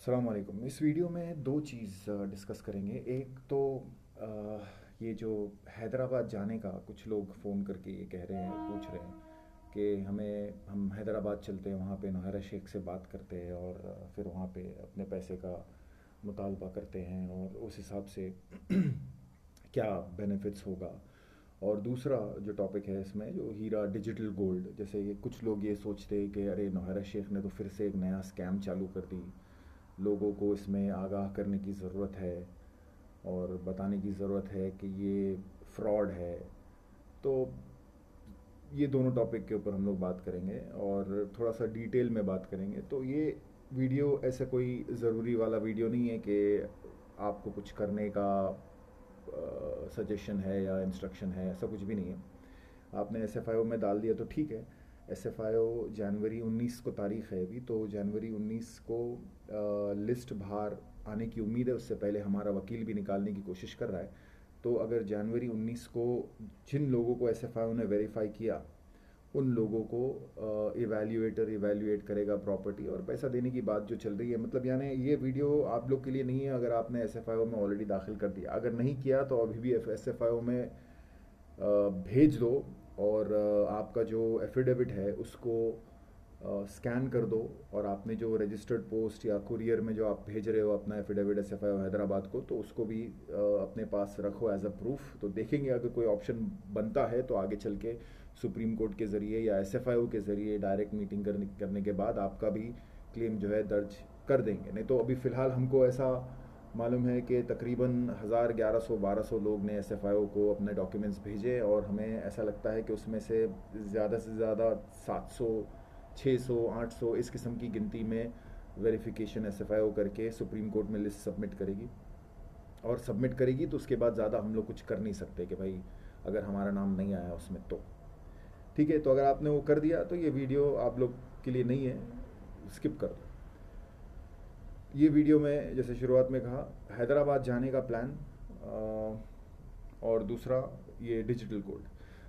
अस्सलाम वालेकुम। इस वीडियो में दो चीज़ डिस्कस करेंगे। एक तो ये जो हैदराबाद जाने का कुछ लोग फ़ोन करके ये कह रहे हैं, पूछ रहे हैं कि हम हैदराबाद चलते हैं, वहाँ पे नौहरा शेख से बात करते हैं और फिर वहाँ पे अपने पैसे का मुतालबा करते हैं और उस हिसाब से क्या बेनिफिट्स होगा। और दूसरा जो टॉपिक है इसमें, जो हीरा डिजिटल गोल्ड, जैसे ये कुछ लोग ये सोचते हैं कि अरे नौहरा शेख ने तो फिर से एक नया स्कैम चालू कर दी, लोगों को इसमें आगाह करने की ज़रूरत है और बताने की ज़रूरत है कि ये फ्रॉड है। तो ये दोनों टॉपिक के ऊपर हम लोग बात करेंगे और थोड़ा सा डिटेल में बात करेंगे। तो ये वीडियो ऐसा कोई ज़रूरी वाला वीडियो नहीं है कि आपको कुछ करने का सजेशन है या इंस्ट्रक्शन है, ऐसा कुछ भी नहीं है। आपने एसएफआईओ में डाल दिया तो ठीक है। एसएफआईओ जनवरी 19 को तारीख है अभी, तो जनवरी 19 को लिस्ट बाहर आने की उम्मीद है। उससे पहले हमारा वकील भी निकालने की कोशिश कर रहा है। तो अगर जनवरी 19 को जिन लोगों को एसएफआईओ ने वेरीफाई किया, उन लोगों को इवैल्यूएट करेगा प्रॉपर्टी, और पैसा देने की बात जो चल रही है, मतलब यानी ये वीडियो आप लोग के लिए नहीं है अगर आपने एसएफआईओ में ऑलरेडी दाखिल कर दिया। अगर नहीं किया तो अभी भी एसएफआईओ में भेज दो और आपका जो एफिडेविट है उसको स्कैन कर दो, और आपने जो रजिस्टर्ड पोस्ट या कुरियर में जो आप भेज रहे हो अपना एफिडेविट एसएफआईओ हैदराबाद को, तो उसको भी अपने पास रखो एज अ प्रूफ। तो देखेंगे अगर कोई ऑप्शन बनता है तो आगे चल के सुप्रीम कोर्ट के ज़रिए या एसएफआईओ के ज़रिए डायरेक्ट मीटिंग करने के बाद आपका भी क्लेम जो है दर्ज कर देंगे। नहीं तो अभी फ़िलहाल हमको ऐसा मालूम है कि तकरीबन 1000, 1100, 1200 लोग ने एसएफआईओ को अपने डॉक्यूमेंट्स भेजे, और हमें ऐसा लगता है कि उसमें से ज़्यादा 700, 600, 800 इस किस्म की गिनती में वेरिफिकेशन एसएफआईओ करके सुप्रीम कोर्ट में लिस्ट सबमिट करेगी। और सबमिट करेगी तो उसके बाद ज़्यादा हम लोग कुछ कर नहीं सकते कि भाई अगर हमारा नाम नहीं आया उसमें तो ठीक है। तो अगर आपने वो कर दिया तो ये वीडियो आप लोग के लिए नहीं है, स्किप कर दो। ये वीडियो में जैसे शुरुआत में कहा, हैदराबाद जाने का प्लान, और दूसरा ये डिजिटल गोल्ड।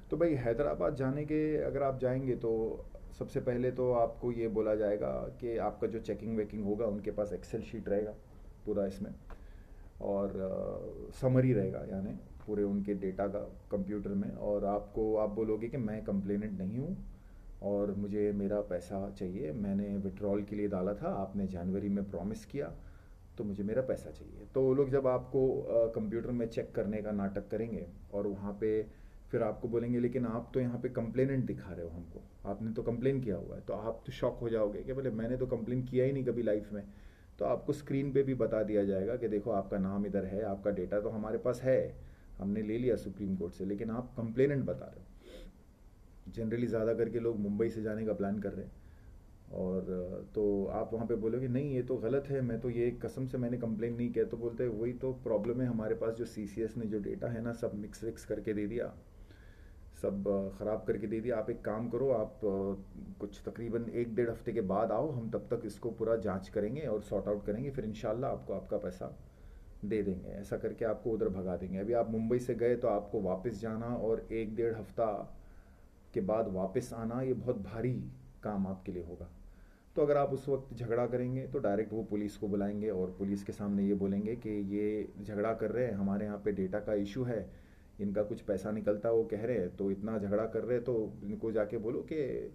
तो भाई हैदराबाद जाने के अगर आप जाएंगे तो सबसे पहले तो आपको ये बोला जाएगा कि आपका जो चेकिंग वेकिंग होगा, उनके पास एक्सेल शीट रहेगा पूरा इसमें, और समरी रहेगा यानी पूरे उनके डेटा का कंप्यूटर में। और आप बोलोगे कि मैं कंप्लेनेंट नहीं हूँ और मुझे मेरा पैसा चाहिए, मैंने विड्रॉल के लिए डाला था, आपने जनवरी में प्रॉमिस किया, तो मुझे मेरा पैसा चाहिए। तो वो लोग जब आपको कंप्यूटर में चेक करने का नाटक करेंगे और वहाँ पे फिर आपको बोलेंगे लेकिन आप तो यहाँ पे कंप्लेनेंट दिखा रहे हो हमको, आपने तो कंप्लेन किया हुआ है, तो आप तो शॉक हो जाओगे कि बोले मैंने तो कंप्लेन किया ही नहीं कभी लाइफ में। तो आपको स्क्रीन पे भी बता दिया जाएगा कि देखो आपका नाम इधर है, आपका डेटा तो हमारे पास है, हमने ले लिया सुप्रीम कोर्ट से, लेकिन आप कंप्लेनेंट बता रहे हो। जनरली ज़्यादा करके लोग मुंबई से जाने का प्लान कर रहे हैं, और तो आप वहाँ पे बोलोगे नहीं ये तो गलत है, मैं तो ये कसम से मैंने कंप्लेन नहीं किया। तो बोलते हैं वही तो प्रॉब्लम है, हमारे पास जो सीसीएस ने जो डेटा है ना, सब मिक्स विक्स करके दे दिया, सब ख़राब करके दे दिया। आप एक काम करो, आप कुछ तकरीबन 1-1.5 हफ्ते के बाद आओ, हम तब तक इसको पूरा जांच करेंगे और सॉर्ट आउट करेंगे, फिर इंशाल्लाह आपको आपका पैसा दे देंगे। ऐसा करके आपको उधर भगा देंगे। अभी आप मुंबई से गए तो आपको वापस जाना और 1-1.5 हफ्ता के बाद वापस आना, ये बहुत भारी काम आपके लिए होगा। तो अगर आप उस वक्त झगड़ा करेंगे तो डायरेक्ट वो पुलिस को बुलाएंगे और पुलिस के सामने ये बोलेंगे कि ये झगड़ा कर रहे हैं, हमारे यहाँ पे डेटा का इशू है, इनका कुछ पैसा निकलता है वो कह रहे हैं, तो इतना झगड़ा कर रहे हैं, तो इनको जाके बोलो कि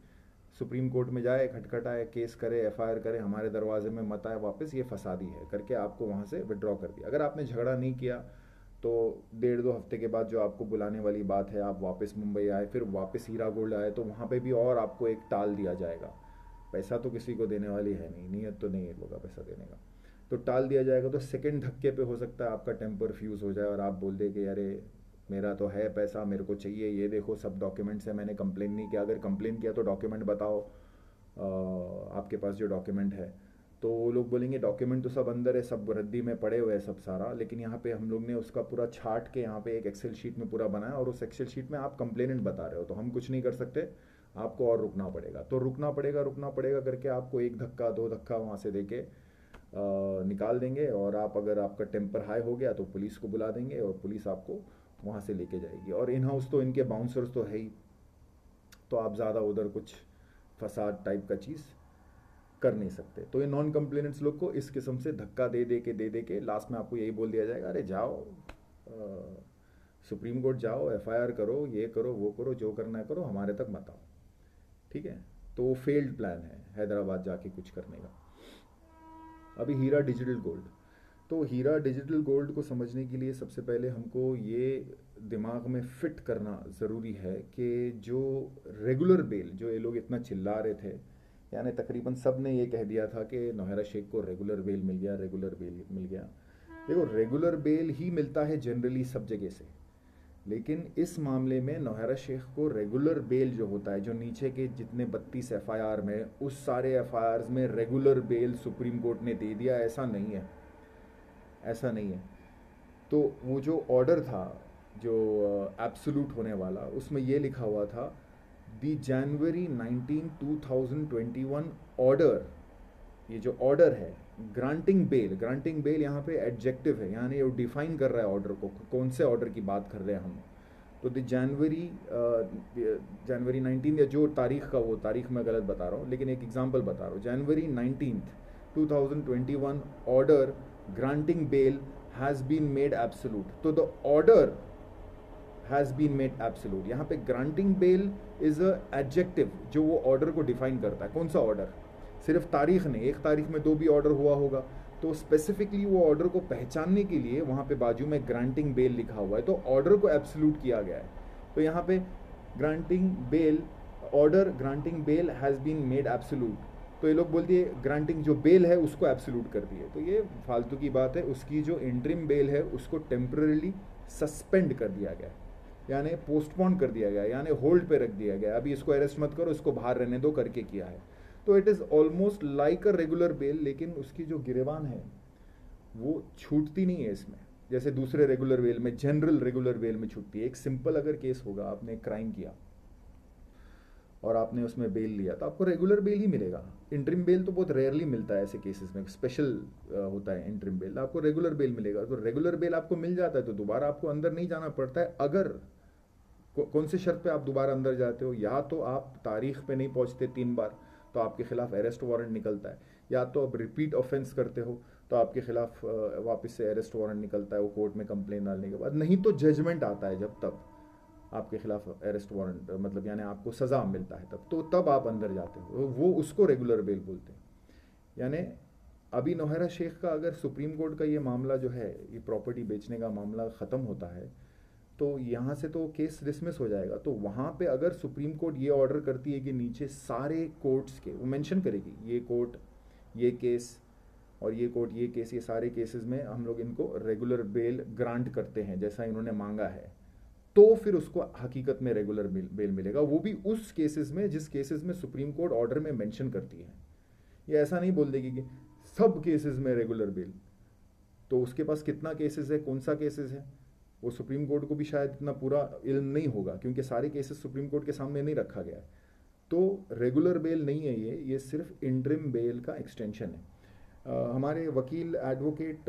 सुप्रीम कोर्ट में जाए, खटखटाए, केस करे, एफआईआर करे, हमारे दरवाजे में मत आए वापस, ये फसादी है करके आपको वहाँ से विड्रॉ कर दिया। अगर आपने झगड़ा नहीं किया तो 1.5-2 हफ्ते के बाद जो आपको बुलाने वाली बात है, आप वापस मुंबई आए, फिर वापस हीरा गोल्ड आए, तो वहाँ पे भी और आपको एक टाल दिया जाएगा। पैसा तो किसी को देने वाली है नहीं, नीयत तो नहीं है लोगों का पैसा देने का, तो टाल दिया जाएगा। तो सेकंड धक्के पे हो सकता है आपका टेम्पर फ्यूज़ हो जाए और आप बोल दे कि अरे मेरा तो है पैसा, मेरे को चाहिए, ये देखो सब डॉक्यूमेंट्स है, मैंने कंप्लेन नहीं किया। अगर कंप्लेन किया तो डॉक्यूमेंट बताओ, आपके पास जो डॉक्यूमेंट है। तो वो लोग बोलेंगे डॉक्यूमेंट तो सब अंदर है, सब रद्दी में पड़े हुए हैं सब सारा, लेकिन यहाँ पे हम लोग ने उसका पूरा छाट के यहाँ पे एक एक्सेल शीट में पूरा बनाया, और उस एक्सेल शीट में आप कंप्लेनेंट बता रहे हो, तो हम कुछ नहीं कर सकते, आपको और रुकना पड़ेगा। तो रुकना पड़ेगा करके आपको 1 धक्का 2 धक्का वहाँ से देके निकाल देंगे। और आप अगर आपका टेम्पर हाई हो गया तो पुलिस को बुला देंगे और पुलिस आपको वहाँ से लेके जाएगी। और इन हाउस तो इनके बाउंसर्स तो है ही, तो आप ज़्यादा उधर कुछ फसाद टाइप का चीज़ कर नहीं सकते। तो ये नॉन कंप्लेनेंट्स लोग को इस किस्म से धक्का दे के लास्ट में आपको यही बोल दिया जाएगा, अरे जाओ सुप्रीम कोर्ट जाओ, एफआईआर करो, ये करो वो करो, जो करना है करो, हमारे तक मत आओ। ठीक है, तो वो फेल्ड प्लान है हैदराबाद जाके कुछ करने का। अभी हीरा डिजिटल गोल्ड, तो हीरा डिजिटल गोल्ड को समझने के लिए सबसे पहले हमको ये दिमाग में फिट करना ज़रूरी है कि जो रेगुलर बेल, जो ये लोग इतना चिल्ला रहे थे, यानी तकरीबन सब ने ये कह दिया था कि नौहरा शेख को रेगुलर बेल मिल गया, रेगुलर बेल मिल गया। देखो रेगुलर बेल ही मिलता है जनरली सब जगह से, लेकिन इस मामले में नौहरा शेख को रेगुलर बेल जो होता है, जो नीचे के जितने 32 एफआईआर में, उस सारे एफआईआर में रेगुलर बेल सुप्रीम कोर्ट ने दे दिया, ऐसा नहीं है, ऐसा नहीं है। तो वो जो ऑर्डर था जो एब्सोल्यूट होने वाला, उसमें ये लिखा हुआ था दी जनवरी 19 2021 ऑर्डर, ये जो ऑर्डर है ग्रांटिंग बेल यहाँ पे एडजेक्टिव है, यानी वो डिफाइन कर रहा है ऑर्डर को, कौन से ऑर्डर की बात कर रहे हैं हम। तो द जनवरी 19, या जो तारीख का, वो तारीख मैं गलत बता रहा हूँ लेकिन एक एग्जांपल बता रहा हूँ, January 19 2021 order granting bail has been made absolute. तो the order has been made absolute, यहाँ पे granting bail is a adjective जो वो ऑर्डर को डिफाइन करता है। कौन सा ऑर्डर, सिर्फ तारीख नहीं, एक तारीख में 2 भी ऑर्डर हुआ होगा, तो स्पेसिफिकली वो ऑर्डर को पहचानने के लिए वहाँ पे बाजू में ग्रांटिंग बेल लिखा हुआ है, तो ऑर्डर को एब्सोल्यूट किया गया है। तो यहाँ पे granting bail, order granting bail has been made absolute, तो ये लोग बोलते हैं ग्रांटिंग जो बेल है उसको एब्सोल्यूट कर दिए, तो ये फालतू की बात है। उसकी जो इंटरिम बेल है उसको टेम्पररीली सस्पेंड कर दिया गया, यानी पोस्टपोन कर दिया गया, यानी होल्ड पे रख दिया गया, अभी इसको अरेस्ट मत करो, इसको बाहर रहने दो करके किया है। तो it is almost like a regular bell, लेकिन उसकी जो गिरेबान है वो छूटती नहीं है इसमें, जैसे दूसरे रेगुलर बेल में, जनरल रेगुलर बेल में छूटती है। एक सिंपल अगर केस होगा, आपने क्राइम किया और आपने उसमें बेल लिया, तो आपको रेगुलर बेल ही मिलेगा। इंटरिम बेल तो बहुत रेयरली मिलता है ऐसे केसेस में, स्पेशल होता है इंटरिम बेल, आपको रेगुलर बेल मिलेगा। तो रेगुलर बेल आपको मिल जाता है तो दोबारा आपको अंदर नहीं जाना पड़ता है। अगर कौन से शर्त पे आप दोबारा अंदर जाते हो, या तो आप तारीख पे नहीं पहुंचते 3 बार तो आपके खिलाफ अरेस्ट वारंट निकलता है, या तो आप रिपीट ऑफेंस करते हो तो आपके खिलाफ वापस से अरेस्ट वारंट निकलता है वो कोर्ट में कंप्लेन डालने के बाद, नहीं तो जजमेंट आता है जब तब आपके खिलाफ अरेस्ट वारंट, मतलब यानी आपको सज़ा मिलता है तब, तो तब आप अंदर जाते हो, वो उसको रेगुलर बेल बोलते हैं। यानी अभी नौहरा शेख का अगर सुप्रीम कोर्ट का ये मामला जो है, ये प्रॉपर्टी बेचने का मामला ख़त्म होता है तो यहाँ से तो केस डिसमिस हो जाएगा। तो वहाँ पे अगर सुप्रीम कोर्ट ये ऑर्डर करती है कि नीचे सारे कोर्ट्स के, वो मेंशन करेगी ये कोर्ट ये केस और ये कोर्ट ये केस, ये सारे केसेस में हम लोग इनको रेगुलर बेल ग्रांट करते हैं जैसा इन्होंने मांगा है, तो फिर उसको हकीकत में रेगुलर बेल मिलेगा, वो भी उस केसेस में जिस केसेस में सुप्रीम कोर्ट ऑर्डर में मेंशन करती है। ये ऐसा नहीं बोल देगी कि सब केसेस में रेगुलर बेल, तो उसके पास कितना केसेस है, कौन सा केसेस है, वो सुप्रीम कोर्ट को भी शायद इतना पूरा इल्म नहीं होगा, क्योंकि सारे केसेस सुप्रीम कोर्ट के सामने नहीं रखा गया है। तो रेगुलर बेल नहीं है ये सिर्फ इंटरिम बेल का एक्सटेंशन है। हमारे वकील एडवोकेट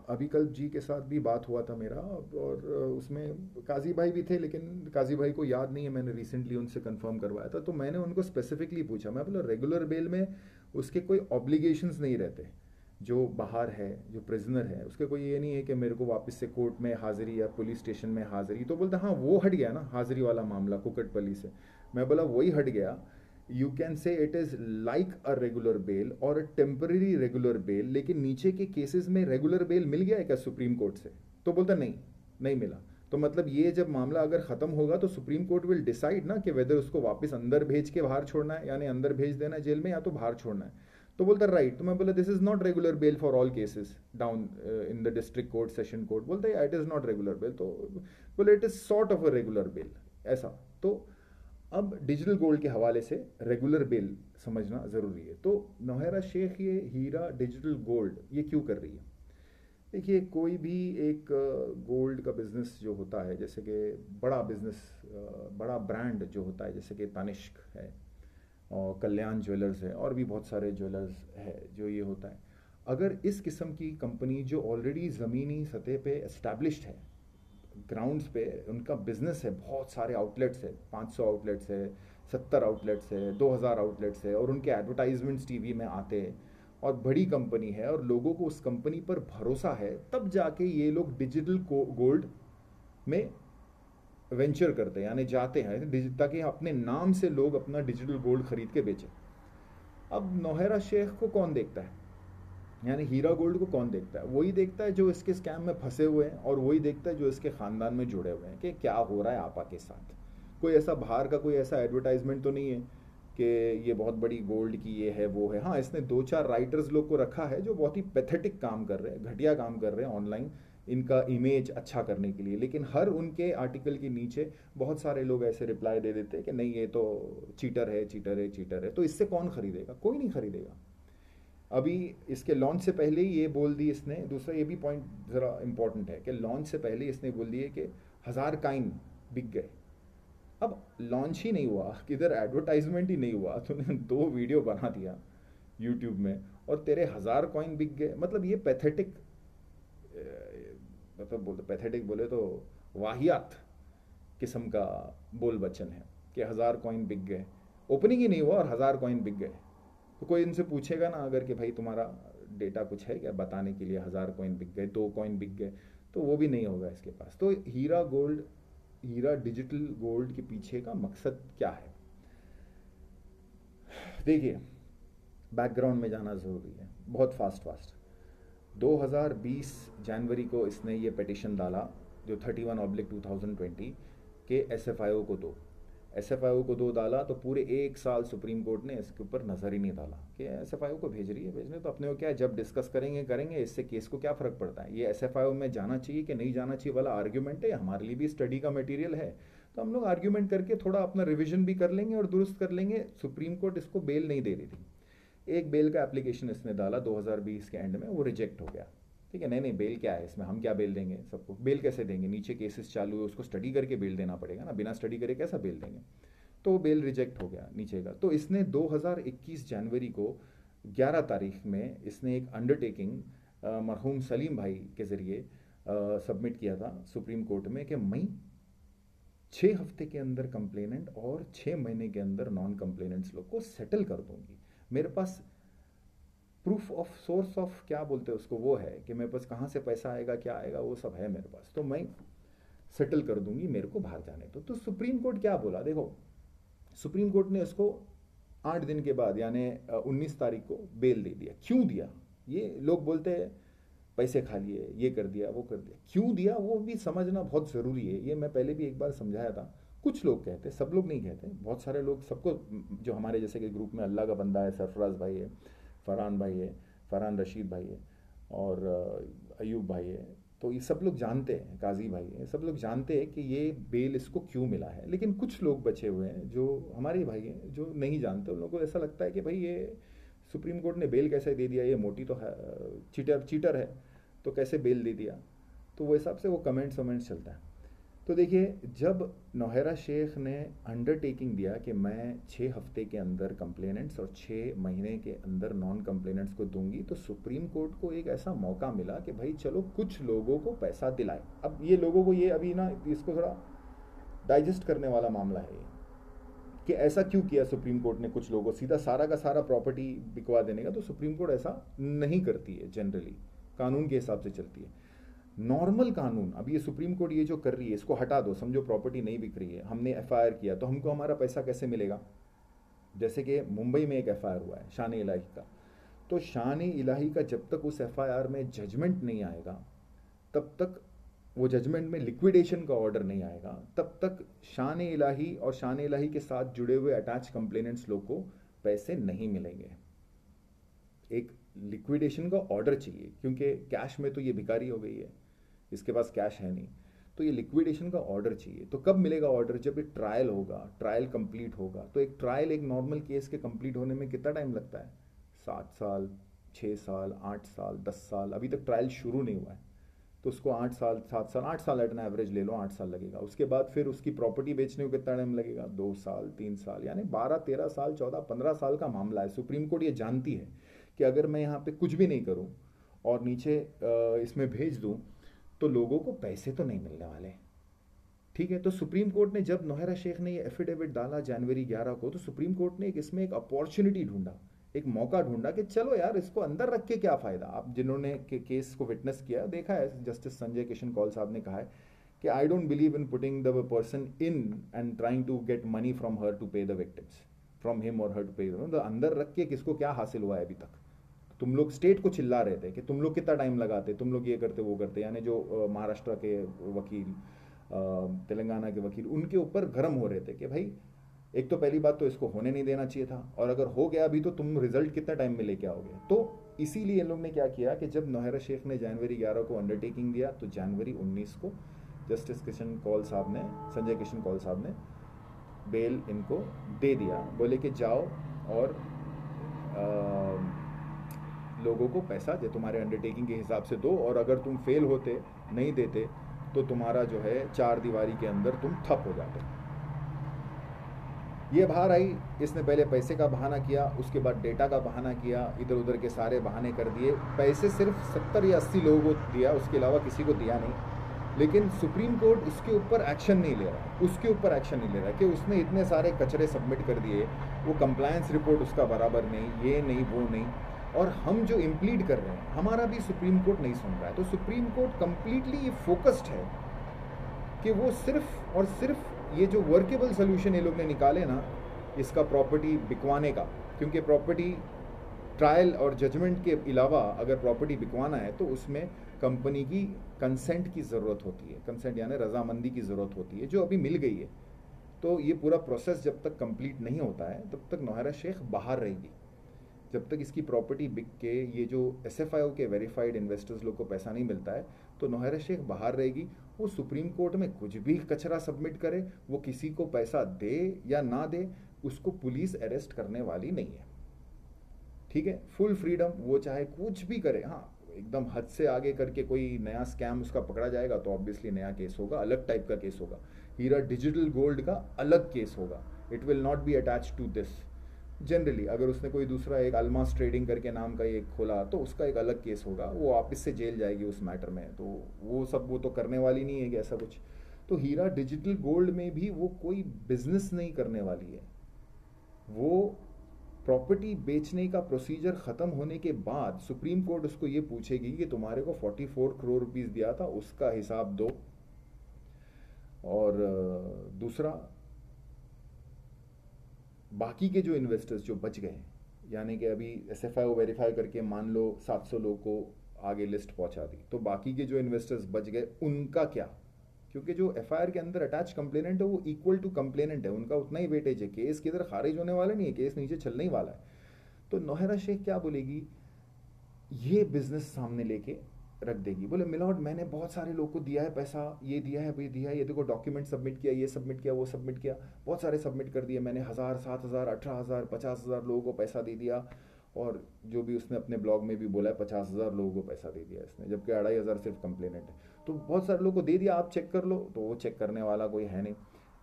अभिकल्प जी के साथ भी बात हुआ था मेरा, और उसमें काजी भाई भी थे, लेकिन काजी भाई को याद नहीं है, मैंने रिसेंटली उनसे कंफर्म करवाया था। तो मैंने उनको स्पेसिफिकली पूछा, मैं बोला रेगुलर बेल में उसके कोई ऑब्लिगेशंस नहीं रहते, जो बाहर है, जो प्रिजनर है, उसके कोई ये नहीं है कि मेरे को वापस से कोर्ट में हाजिरी या पुलिस स्टेशन में हाजिरी। तो बोलते हाँ वो हट गया ना, हाजिरी वाला मामला कुकटपल्ली से। मैं बोला वही हट गया, you can say it is like a regular bell और अ टेम्पररी रेगुलर बेल, लेकिन नीचे के केसेस में रेगुलर बेल मिल गया है क्या सुप्रीम कोर्ट से? तो बोलता नहीं मिला। तो मतलब ये जब मामला अगर ख़त्म होगा तो सुप्रीम कोर्ट विल डिसाइड ना कि वेदर उसको वापस अंदर भेज के बाहर छोड़ना है, यानी अंदर भेज देना है जेल में, या तो बाहर छोड़ना है। तो बोलता राइट। तो मैं बोला this is not regular bell for all cases down in the district court, session court. बोलता है it is not regular bell. तो बोले it is sort of a regular bell, ऐसा। तो अब डिजिटल गोल्ड के हवाले से रेगुलर बेल समझना ज़रूरी है। तो नौहरा शेख ये हीरा डिजिटल गोल्ड ये क्यों कर रही है? देखिए, कोई भी एक गोल्ड का बिज़नेस जो होता है, जैसे कि बड़ा बिज़नेस, बड़ा ब्रांड जो होता है, जैसे कि तनिष्क है और कल्याण ज्वेलर्स है और भी बहुत सारे ज्वेलर्स है, जो ये होता है, अगर इस किस्म की कंपनी जो ऑलरेडी ज़मीनी सतह पे एस्टैब्लिश्ड है, ग्राउंड्स पे उनका बिजनेस है, बहुत सारे आउटलेट्स है, 500 आउटलेट्स है, 70 आउटलेट्स है, 2000 आउटलेट्स है, और उनके एडवर्टाइजमेंट्स टीवी में आते हैं, और बड़ी कंपनी है और लोगों को उस कंपनी पर भरोसा है, तब जाके ये लोग डिजिटल गोल्ड में वेंचर करते हैं, यानी जाते हैं ताकि अपने नाम से लोग अपना डिजिटल गोल्ड खरीद के बेचें। अब नौहरा शेख को कौन देखता है, यानी हीरा गोल्ड को कौन देखता है? वही देखता है जो इसके स्कैम में फंसे हुए हैं, और वही देखता है जो इसके ख़ानदान में जुड़े हुए हैं कि क्या हो रहा है आपा के साथ। कोई ऐसा बाहर का कोई ऐसा एडवर्टाइजमेंट तो नहीं है कि ये बहुत बड़ी गोल्ड की ये है वो है। हाँ, इसने 2-4 राइटर्स लोग को रखा है जो बहुत ही पैथेटिक काम कर रहे हैं, घटिया काम कर रहे हैं ऑनलाइन, इनका इमेज अच्छा करने के लिए, लेकिन हर उनके आर्टिकल के नीचे बहुत सारे लोग ऐसे रिप्लाई दे देते हैं कि नहीं, ये तो चीटर है, चीटर है, चीटर है। तो इससे कौन खरीदेगा? कोई नहीं खरीदेगा। अभी इसके लॉन्च से पहले ही ये बोल दी इसने, दूसरा ये भी पॉइंट ज़रा इम्पोर्टेंट है कि लॉन्च से पहले इसने बोल दिए कि 1000 काइन बिक गए। अब लॉन्च ही नहीं हुआ, किधर एडवर्टाइजमेंट ही नहीं हुआ, तूने 2 वीडियो बना दिया यूट्यूब में और तेरे 1000 कॉइन बिक गए। मतलब ये पैथेटिक, मतलब बोलते पैथेटिक बोले तो वाहियात किस्म का बोल बच्चन है कि 1000 कॉइन बिक गए। ओपनिंग ही नहीं हुआ और 1000 कॉइन बिक गए। तो कोई इनसे पूछेगा ना अगर कि भाई तुम्हारा डेटा कुछ है क्या बताने के लिए 1000 कॉइन बिक गए, 2 कॉइन बिक गए, तो वो भी नहीं होगा इसके पास। तो हीरा डिजिटल गोल्ड के पीछे का मकसद क्या है? देखिए, बैकग्राउंड में जाना ज़रूरी है, बहुत फास्ट 2020 जनवरी को इसने ये पिटिशन डाला जो 31/2020 के SFIO को दो डाला। तो पूरे 1 साल सुप्रीम कोर्ट ने इसके ऊपर नज़र ही नहीं डाला कि SFIO को भेज रही है, भेजने तो अपने को क्या है, जब डिस्कस करेंगे, इससे केस को क्या फ़र्क पड़ता है। ये SFIO में जाना चाहिए कि नहीं जाना चाहिए वाला आर्ग्यूमेंट है, हमारे लिए भी स्टडी का मटेरियल है, तो हम लोग आर्ग्यूमेंट करके थोड़ा अपना रिविजन भी कर लेंगे और दुरुस्त कर लेंगे। सुप्रीम कोर्ट इसको बेल नहीं दे रही थी। एक बेल का एप्लीकेशन इसने डाला 2020 के एंड में, वो रिजेक्ट हो गया। ठीक है, नहीं बेल क्या है इसमें, हम क्या बेल देंगे सबको, बेल कैसे देंगे, नीचे केसेस चालू है, उसको स्टडी करके बेल देना पड़ेगा ना, बिना स्टडी करे कैसा बेल देंगे। तो बेल रिजेक्ट हो गया नीचे का। तो इसने 2021 जनवरी को 11 तारीख में इसने एक अंडरटेकिंग मरहूम सलीम भाई के ज़रिए सबमिट किया था सुप्रीम कोर्ट में कि मैं 6 हफ्ते के अंदर कंप्लेनेंट और 6 महीने के अंदर नॉन कंप्लेनेंट्स लोग को सेटल कर दूंगी। मेरे पास प्रूफ ऑफ सोर्स ऑफ क्या बोलते हैं उसको, वो है कि मेरे पास कहाँ से पैसा आएगा, क्या आएगा, वो सब है मेरे पास, तो मैं सेटल कर दूंगी, मेरे को बाहर जाने दो। तो सुप्रीम कोर्ट क्या बोला, देखो सुप्रीम कोर्ट ने उसको 8 दिन के बाद यानी 19 तारीख को बेल दे दिया। क्यों दिया? ये लोग बोलते हैं पैसे खा लिए, ये कर दिया, वो कर दिया। क्यों दिया वो भी समझना बहुत ज़रूरी है। ये मैं पहले भी एक बार समझाया था। कुछ लोग कहते, सब लोग नहीं कहते, बहुत सारे लोग, सबको जो हमारे जैसे कि ग्रुप में अल्लाह का बंदा है, सरफराज भाई है, फरहान भाई है, फरहान रशीद भाई है, और अयूब भाई है, तो ये सब लोग जानते हैं, काजी भाई है, सब लोग जानते हैं कि ये बेल इसको क्यों मिला है। लेकिन कुछ लोग बचे हुए हैं जो हमारे भाई हैं जो नहीं जानते, उन लोगों को ऐसा लगता है कि भाई ये सुप्रीम कोर्ट ने बेल कैसे दे दिया, ये मोटी तो है, चीटर है, तो कैसे बेल दे दिया। तो वो हिसाब से वो कमेंट्स चलता है। तो देखिए, जब नौहरा शेख ने अंडरटेकिंग दिया कि मैं 6 हफ्ते के अंदर कंप्लेनेंट्स और 6 महीने के अंदर नॉन कंप्लेनेंट्स को दूंगी, तो सुप्रीम कोर्ट को एक ऐसा मौका मिला कि भाई चलो कुछ लोगों को पैसा दिलाए। अब ये लोगों को, ये अभी ना इसको थोड़ा डाइजेस्ट करने वाला मामला है ये, कि ऐसा क्यों किया सुप्रीम कोर्ट ने कुछ लोगों, सीधा सारा का सारा प्रॉपर्टी बिकवा देने का। तो सुप्रीम कोर्ट ऐसा नहीं करती है, जनरली कानून के हिसाब से चलती है। नॉर्मल कानून, अब ये सुप्रीम कोर्ट ये जो कर रही है इसको हटा दो, समझो प्रॉपर्टी नहीं बिक रही है, हमने FIR किया, तो हमको हमारा पैसा कैसे मिलेगा? जैसे कि मुंबई में एक FIR हुआ है शान इलाही का, तो शान इलाही का जब तक उस FIR में जजमेंट नहीं आएगा, तब तक वो जजमेंट में लिक्विडेशन का ऑर्डर नहीं आएगा, तब तक शान इलाही और शान इलाही के साथ जुड़े हुए अटैच कंप्लेनेंट्स लोग को पैसे नहीं मिलेंगे। एक लिक्विडेशन का ऑर्डर चाहिए, क्योंकि कैश में तो ये भिखारी हो गई है, इसके पास कैश है नहीं, तो ये लिक्विडेशन का ऑर्डर चाहिए। तो कब मिलेगा ऑर्डर? जब एक ट्रायल होगा, ट्रायल कंप्लीट होगा। तो एक ट्रायल, एक नॉर्मल केस के कंप्लीट होने में कितना टाइम लगता है? 7 साल, 6 साल, 8 साल, 10 साल। अभी तक ट्रायल शुरू नहीं हुआ है, तो उसको 8 साल, 7 साल, 8 साल एट एवरेज ले लो, 8 साल लगेगा। उसके बाद फिर उसकी प्रॉपर्टी बेचने को कितना टाइम लगेगा? 2 साल, 3 साल, यानी 12, 13 साल, 14, 15 साल का मामला है। सुप्रीम कोर्ट ये जानती है कि अगर मैं यहाँ पे कुछ भी नहीं करूँ और नीचे इसमें भेज दूँ, तो लोगों को पैसे तो नहीं मिलने वाले। ठीक है, तो सुप्रीम कोर्ट ने जब नौहरा शेख ने ये एफिडेविट डाला जनवरी 11 को, तो सुप्रीम कोर्ट ने इसमें एक अपॉर्चुनिटी ढूंढा, एक मौका ढूंढा कि चलो यार इसको अंदर रख के क्या फ़ायदा। आप जिन्होंने केस को विटनेस किया देखा है, जस्टिस संजय किशन कौल साहब ने कहा है कि I don't believe in putting the person in and trying to get money from her to pay the victims, from him और हर टू पे, तो अंदर रख के किसको क्या हासिल हुआ है अभी तक। तुम लोग स्टेट को चिल्ला रहे थे कि तुम लोग कितना टाइम लगाते, तुम लोग ये करते वो करते, यानी जो महाराष्ट्र के वकील, तेलंगाना के वकील, उनके ऊपर गर्म हो रहे थे कि भाई एक तो पहली बात तो इसको होने नहीं देना चाहिए था, और अगर हो गया भी तो तुम रिजल्ट कितना टाइम में लेके आओगे। तो इसीलिए इन लोग ने क्या किया कि जब नौहरा शेख ने जनवरी 11 को अंडरटेकिंग दिया, तो जनवरी 19 को जस्टिस किशन कौल साहब ने, संजय किशन कौल साहब ने बेल इनको दे दिया, बोले कि जाओ और लोगों को पैसा जो तुम्हारे अंडरटेकिंग के हिसाब से दो, और अगर तुम फेल होते, नहीं देते, तो तुम्हारा जो है चार दीवारी के अंदर तुम ठप हो जाते। ये बाहर आई, इसने पहले पैसे का बहाना किया, उसके बाद डेटा का बहाना किया, इधर उधर के सारे बहाने कर दिए। पैसे सिर्फ 70 या 80 लोगों को दिया, उसके अलावा किसी को दिया नहीं। लेकिन सुप्रीम कोर्ट उसके ऊपर एक्शन नहीं ले रहा, उसके ऊपर एक्शन नहीं ले रहा कि उसने इतने सारे कचरे सबमिट कर दिए, वो कंप्लायंस रिपोर्ट उसका बराबर नहीं, ये नहीं वो नहीं, और हम जो इम्प्लीड कर रहे हैं हमारा भी सुप्रीम कोर्ट नहीं सुन रहा है। तो सुप्रीम कोर्ट कंप्लीटली ये फोकस्ड है कि वो सिर्फ और सिर्फ ये जो वर्केबल सोल्यूशन ये लोग ने निकाले ना, इसका प्रॉपर्टी बिकवाने का, क्योंकि प्रॉपर्टी ट्रायल और जजमेंट के अलावा अगर प्रॉपर्टी बिकवाना है तो उसमें कंपनी की कंसेंट की ज़रूरत होती है, कंसेंट यानी रजामंदी की ज़रूरत होती है, जो अभी मिल गई है। तो ये पूरा प्रोसेस जब तक कंप्लीट नहीं होता है तब तक नौहरा शेख बाहर रहेगी। जब तक इसकी प्रॉपर्टी बिक के ये जो SFIO के वेरीफाइड इन्वेस्टर्स लोग को पैसा नहीं मिलता है, तो नौहरा शेख बाहर रहेगी। वो सुप्रीम कोर्ट में कुछ भी कचरा सबमिट करे, वो किसी को पैसा दे या ना दे, उसको पुलिस अरेस्ट करने वाली नहीं है। ठीक है, फुल फ्रीडम, वो चाहे कुछ भी करे। हाँ, एकदम हद से आगे करके कोई नया स्कैम उसका पकड़ा जाएगा तो ऑब्वियसली नया केस होगा, अलग टाइप का केस होगा। हीरा डिजिटल गोल्ड का अलग केस होगा, it will not be attach to this. Generally अगर उसने कोई दूसरा एक अल्मास ट्रेडिंग करके नाम का एक खोला तो उसका एक अलग केस होगा, वो वापस से जेल जाएगी उस मैटर में, तो वो सब वो तो करने वाली नहीं है कि ऐसा कुछ। तो हीरा डिजिटल गोल्ड में भी वो कोई बिजनेस नहीं करने वाली है। वो प्रॉपर्टी बेचने का प्रोसीजर ख़त्म होने के बाद सुप्रीम कोर्ट उसको ये पूछेगी कि तुम्हारे को 44 करोड़ रुपीस दिया था, उसका हिसाब दो। और दूसरा, बाकी के जो इन्वेस्टर्स जो बच गए, यानी कि अभी SFIO वेरीफाई करके मान लो 700 लोग को आगे लिस्ट पहुंचा दी, तो बाकी के जो इन्वेस्टर्स बच गए उनका क्या? क्योंकि जो FIR के अंदर अटैच कंप्लेनेंट है वो इक्वल टू कंप्लेनेंट है, उनका उतना ही वेटेज है, केस किधर खारिज होने वाला नहीं है, केस नीचे चलने ही वाला है। तो नौहरा शेख क्या बोलेगी, ये बिजनेस सामने लेके रख देगी, बोले मिलॉर्ड मैंने बहुत सारे लोग को दिया है पैसा, ये दिया है, ये दिया है, ये देखो डॉक्यूमेंट सबमिट किया, ये सबमिट किया, वो सबमिट किया, बहुत सारे सबमिट कर दिए मैंने, 1000, 7000, 18000, 50,000 लोगों को पैसा दे दिया। और जो भी उसने अपने ब्लॉग में भी बोला है 50,000 लोगों को पैसा दे दिया इसने, जबकि 2500 सिर्फ कंप्लेनेंट है। तो बहुत सारे लोगों को दे दिया, आप चेक कर लो, तो वो चेक करने वाला कोई है नहीं।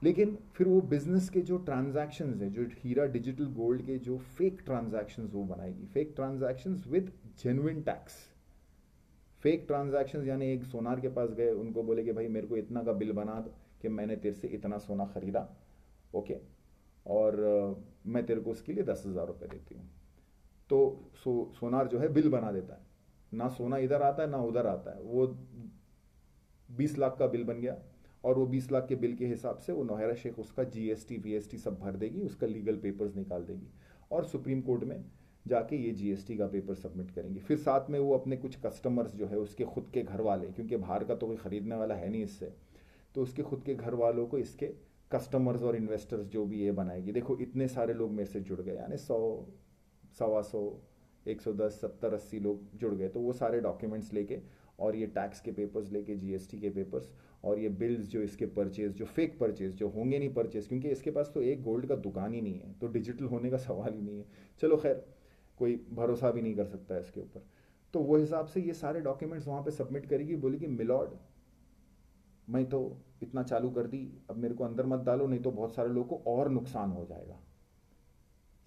लेकिन फिर वो बिजनेस के जो ट्रांजैक्शंस हैं, जो हीरा डिजिटल गोल्ड के जो फेक ट्रांजैक्शंस वो बनाएगी, fake transactions with genuine tax. Fake transactions यानी एक सोनार के पास गए, उनको बोले कि भाई मेरे को इतना का बिल बना दो कि मैंने तेरे से इतना सोना खरीदा, ओके, और मैं तेरे को उसके लिए 10,000 रुपये देती हूँ। तो सोनार जो है बिल बना देता है, ना सोना इधर आता है ना उधर आता है, वो 20 लाख का बिल बन गया, और वो 20 लाख के बिल के हिसाब से वो नौहरा शेख उसका GST VST सब भर देगी, उसका लीगल पेपर्स निकाल देगी, और सुप्रीम कोर्ट में जाके ये GST का पेपर सबमिट करेंगे। फिर साथ में वो अपने कुछ कस्टमर्स जो है उसके खुद के घर वाले, क्योंकि बाहर का तो कोई ख़रीदने वाला है नहीं इससे, तो उसके खुद के घर वालों को इसके कस्टमर्स और इन्वेस्टर्स जो भी ये बनाएगी। देखो इतने सारे लोग मेरे से जुड़ गए, यानी 100, 125, 110, 70, 80 लोग जुड़ गए, तो वो सारे डॉक्यूमेंट्स लेके, और ये टैक्स के पेपर्स लेके, GST के पेपर्स, और ये बिल्स जो इसके परचेज, जो फेक परचेज, जो होंगे नहीं परचेज, क्योंकि इसके पास तो एक गोल्ड का दुकान ही नहीं है, तो डिजिटल होने का सवाल ही नहीं है। चलो खैर, कोई भरोसा भी नहीं कर सकता है इसके ऊपर। तो वो हिसाब से ये सारे डॉक्यूमेंट्स वहाँ पे सबमिट करेगी, बोलेगी मिलॉर्ड मैं तो इतना चालू कर दी, अब मेरे को अंदर मत डालो, नहीं तो बहुत सारे लोगों को और नुकसान हो जाएगा।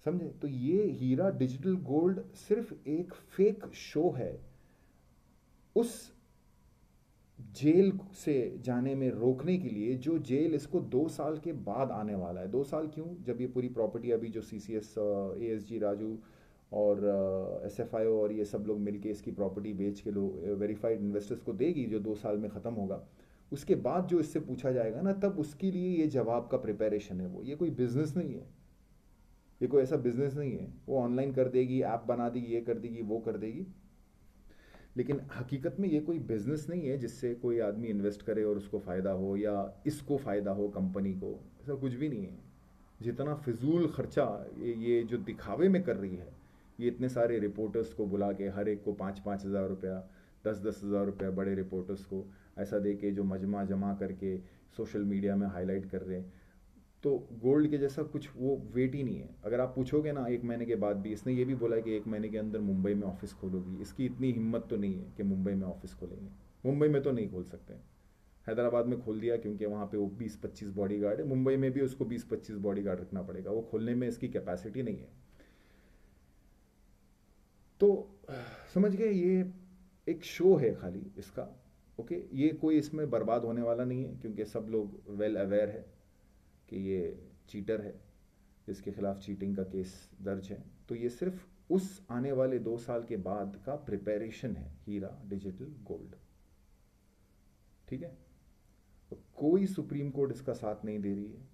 समझे? तो ये हीरा डिजिटल गोल्ड सिर्फ एक फेक शो है उस जेल से जाने में रोकने के लिए, जो जेल इसको 2 साल के बाद आने वाला है। 2 साल क्यों? जब ये पूरी प्रॉपर्टी अभी जो CCS, ASG राजू और SFIO और ये सब लोग मिलके इसकी प्रॉपर्टी बेच के लोग वेरीफाइड इन्वेस्टर्स को देगी, जो 2 साल में ख़त्म होगा, उसके बाद जो इससे पूछा जाएगा ना, तब उसके लिए ये जवाब का प्रिपरेशन है। वो ये कोई बिजनेस नहीं है, ये कोई ऐसा बिजनेस नहीं है। वो ऑनलाइन कर देगी, ऐप बना देगी, ये कर देगी, वो कर देगी, लेकिन हकीकत में ये कोई बिजनेस नहीं है जिससे कोई आदमी इन्वेस्ट करे और उसको फ़ायदा हो या इसको फ़ायदा हो कंपनी को। ऐसा कुछ भी नहीं है। जितना फिजूल खर्चा ये जो दिखावे में कर रही है, ये इतने सारे रिपोर्टर्स को बुला के हर एक को 5-5 हज़ार रुपया, 10-10 हज़ार रुपया, बड़े रिपोर्टर्स को ऐसा दे के जो मजमा जमा करके सोशल मीडिया में हाईलाइट कर रहे हैं, तो गोल्ड के जैसा कुछ वो वेट ही नहीं है। अगर आप पूछोगे ना 1 महीने के बाद भी, इसने ये भी बोला है कि 1 महीने के अंदर मुंबई में ऑफिस खोलोगी, इसकी इतनी हिम्मत तो नहीं है कि मुंबई में ऑफिस खोलेंगे। मुंबई में तो नहीं खोल सकते। हैदराबाद में खोल दिया क्योंकि वहाँ पे वो 20-25 बॉडी गार्ड है। मुंबई में भी उसको 20-25 बॉडी गार्ड रखना पड़ेगा, वो खोलने में इसकी कैपेसिटी नहीं है। तो समझ गए, ये एक शो है खाली इसका। ओके, ये कोई इसमें बर्बाद होने वाला नहीं है, क्योंकि सब लोग वेल अवेयर है कि ये चीटर है, जिसके खिलाफ चीटिंग का केस दर्ज है। तो ये सिर्फ उस आने वाले 2 साल के बाद का प्रिपरेशन है, हीरा डिजिटल गोल्ड। ठीक है? तो कोई सुप्रीम कोर्ट इसका साथ नहीं दे रही है,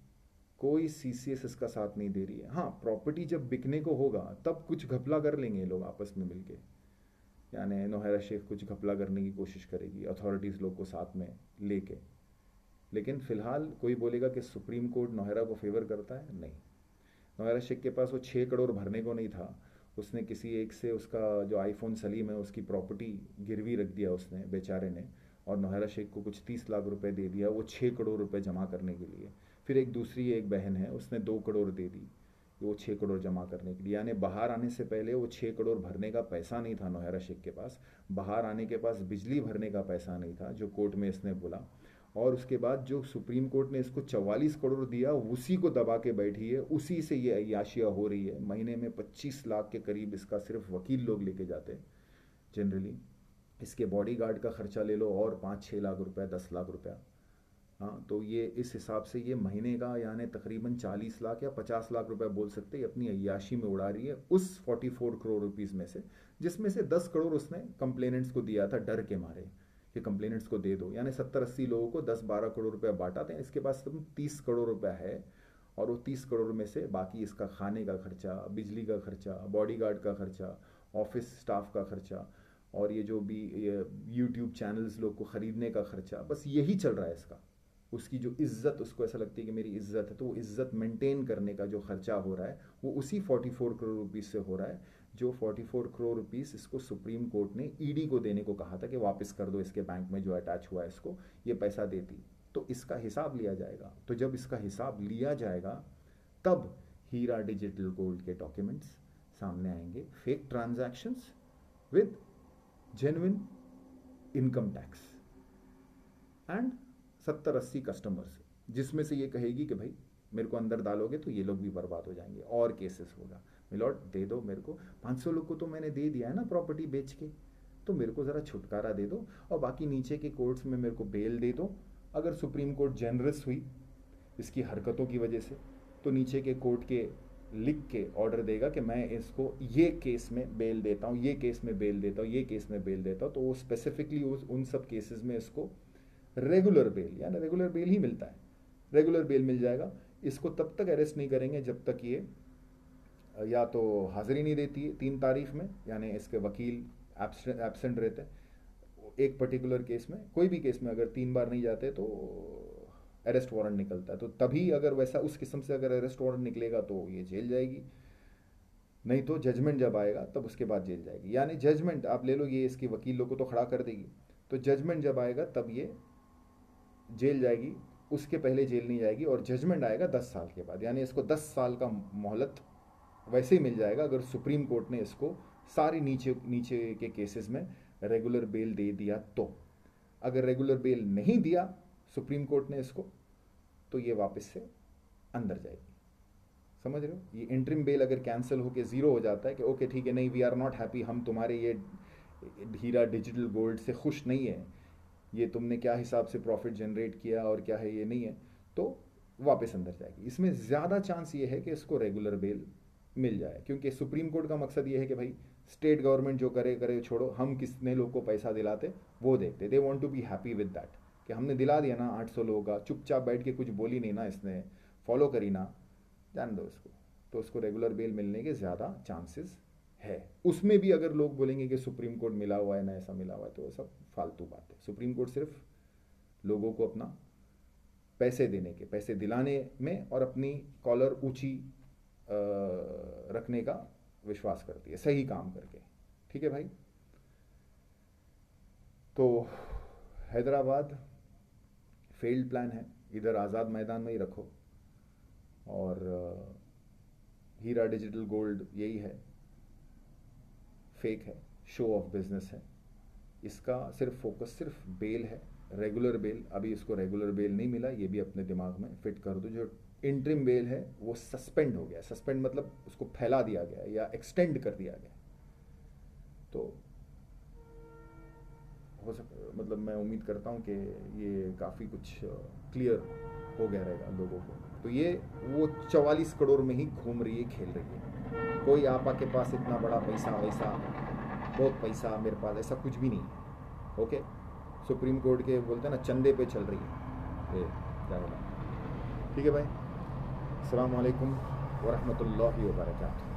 कोई CCS इसका साथ नहीं दे रही है। हाँ, प्रॉपर्टी जब बिकने को होगा तब कुछ घपला कर लेंगे लोग आपस में मिलके, यानी नौहरा शेख कुछ घपला करने की कोशिश करेगी अथॉरिटीज़ लोग को साथ में लेके। लेकिन फिलहाल कोई बोलेगा कि सुप्रीम कोर्ट नौहरा को फेवर करता है? नहीं। नौहरा शेख के पास वो 6 करोड़ भरने को नहीं था, उसने किसी एक से उसका जो आईफोन सलीम है उसकी प्रॉपर्टी गिरवी रख दिया उसने, बेचारे ने, और नौहरा शेख को कुछ 30 लाख रुपए दे दिया वो 6 करोड़ रुपए जमा करने के लिए। फिर एक दूसरी एक बहन है, उसने 2 करोड़ दे दी वो 6 करोड़ जमा करने के लिए। यानी बाहर आने से पहले वो 6 करोड़ भरने का पैसा नहीं था नौहरा शेख के पास, बाहर आने के पास बिजली भरने का पैसा नहीं था, जो कोर्ट में इसने बोला। और उसके बाद जो सुप्रीम कोर्ट ने इसको 44 करोड़ दिया, उसी को दबा के बैठी है, उसी से ये अय्याशिया हो रही है। महीने में 25 लाख के करीब इसका सिर्फ वकील लोग लेके जाते हैं जनरली। इसके बॉडीगार्ड का खर्चा ले लो और 5-6 लाख रुपया, 10 लाख रुपया। हाँ, तो ये इस हिसाब से ये महीने का यानी तकरीबन 40 लाख या 50 लाख रुपया बोल सकते हैं अपनी अय्याशी में उड़ा रही है उस 44 करोड़ रुपीज़ में से, जिसमें से 10 करोड़ उसने कंप्लेनेंट्स को दिया था डर के मारे कि कंप्लेनेंट्स को दे दो। यानी 70-80 लोगों को 10-12 करोड़ रुपया बांटा था। इसके पास तब 30 करोड़ रुपया है, और वो 30 करोड़ में से बाकी इसका खाने का खर्चा, बिजली का खर्चा, बॉडीगार्ड का खर्चा, ऑफिस स्टाफ का खर्चा, और ये जो भी यूट्यूब चैनल्स लोग को ख़रीदने का खर्चा, बस यही चल रहा है इसका। उसकी जो इज्जत, उसको ऐसा लगती है कि मेरी इज्जत है, तो वो इज्जत मेंटेन करने का जो खर्चा हो रहा है वो उसी 44 करोड़ रुपीस से हो रहा है, जो 44 करोड़ रुपीस इसको सुप्रीम कोर्ट ने ईडी को देने को कहा था कि वापस कर दो इसके बैंक में जो अटैच हुआ है इसको, ये पैसा देती तो इसका हिसाब लिया जाएगा। तो जब इसका हिसाब लिया जाएगा तब हीरा डिजिटल गोल्ड के डॉक्यूमेंट्स सामने आएंगे, fake transactions with genuine income tax and 70-80 customers, जिसमें से ये कहेगी कि भाई मेरे को अंदर डालोगे तो ये लोग भी बर्बाद हो जाएंगे और केसेस होगा। मिलॉर्ड दे दो मेरे को, 500 लोग को तो मैंने दे दिया है ना प्रॉपर्टी बेच के, तो मेरे को ज़रा छुटकारा दे दो, और बाकी नीचे के कोर्ट्स में मेरे को बेल दे दो। अगर सुप्रीम कोर्ट जेनरस हुई इसकी हरकतों की वजह से, तो नीचे के कोर्ट के लिख के ऑर्डर देगा कि मैं इसको ये केस में बेल देता हूँ, ये केस में बेल देता हूँ, ये केस में बेल देता हूँ, तो वो स्पेसिफिकली उन सब केसेस में इसको रेगुलर बेल, यानी रेगुलर बेल ही मिलता है, रेगुलर बेल मिल जाएगा। इसको तब तक अरेस्ट नहीं करेंगे जब तक ये या तो हाजिरी नहीं देती है 3 तारीख में, यानी इसके वकील एब्सेंट रहते हैं एक पर्टिकुलर केस में, कोई भी केस में अगर 3 बार नहीं जाते तो अरेस्ट वारंट निकलता है। तो तभी अगर वैसा उस किस्म से अगर अरेस्ट वारंट निकलेगा तो ये जेल जाएगी, नहीं तो जजमेंट जब आएगा तब उसके बाद जेल जाएगी। यानी जजमेंट आप ले लो, ये इसकी वकील लोग को तो खड़ा कर देगी, तो जजमेंट जब आएगा तब ये जेल जाएगी, उसके पहले जेल नहीं जाएगी। और जजमेंट आएगा 10 साल के बाद, यानी इसको 10 साल का मोहलत वैसे ही मिल जाएगा अगर सुप्रीम कोर्ट ने इसको सारी नीचे नीचे के केसेस में रेगुलर बेल दे दिया तो। अगर रेगुलर बेल नहीं दिया सुप्रीम कोर्ट ने इसको, तो ये वापस से अंदर जाएगी। समझ रहे हो? ये इंटरिम बेल अगर कैंसिल होकर 0 हो जाता है कि ओके ठीक है, नहीं वी आर नॉट हैप्पी, हम तुम्हारे ये हीरा डिजिटल गोल्ड से खुश नहीं है, ये तुमने क्या हिसाब से प्रॉफिट जनरेट किया और क्या है ये नहीं है, तो वापस अंदर जाएगी। इसमें ज़्यादा चांस ये है कि इसको रेगुलर बेल मिल जाए, क्योंकि सुप्रीम कोर्ट का मकसद ये है कि भाई स्टेट गवर्नमेंट जो करे करे छोड़ो, हम कितने लोग को पैसा दिलाते वो देखते। They want to be happy with that कि हमने दिला दिया ना 800 लोगों का, चुपचाप बैठ के कुछ बोली नहीं ना, इसने फॉलो करी ना, जान दो उसको। तो उसको रेगुलर बेल मिलने के ज़्यादा चांसेस है। उसमें भी अगर लोग बोलेंगे कि सुप्रीम कोर्ट मिला हुआ है ना, ऐसा मिला हुआ है, तो वो सब फालतू बात है। सुप्रीम कोर्ट सिर्फ लोगों को अपना पैसे देने के, पैसे दिलाने में और अपनी कॉलर ऊंची रखने का विश्वास करती है, सही काम करके। ठीक है भाई। तो हैदराबाद फेल्ड प्लान है, इधर आज़ाद मैदान में ही रखो। और हीरा डिजिटल गोल्ड यही है, फेक है, शो ऑफ बिजनेस है। इसका सिर्फ फोकस सिर्फ बेल है, रेगुलर बेल। अभी इसको रेगुलर बेल नहीं मिला, ये भी अपने दिमाग में फिट कर दो। जो इंटरिम बेल है वो सस्पेंड हो गया। सस्पेंड मतलब उसको फैला दिया गया या एक्सटेंड कर दिया गया। तो हो मतलब मैं उम्मीद करता हूँ कि ये काफ़ी कुछ क्लियर हो गया रहेगा लोगों को। तो ये वो 44 करोड़ में ही घूम रही है, खेल रही है। कोई आपा के पास इतना बड़ा पैसा वैसा, बहुत पैसा मेरे पास, ऐसा कुछ भी नहीं है। ओके, सुप्रीम कोर्ट के बोलते हैं ना, चंदे पे चल रही है ये क्या होगा। ठीक है भाई, अस्सलाम वालेकुम वरहमतुल्लाहि वबरकातुहू।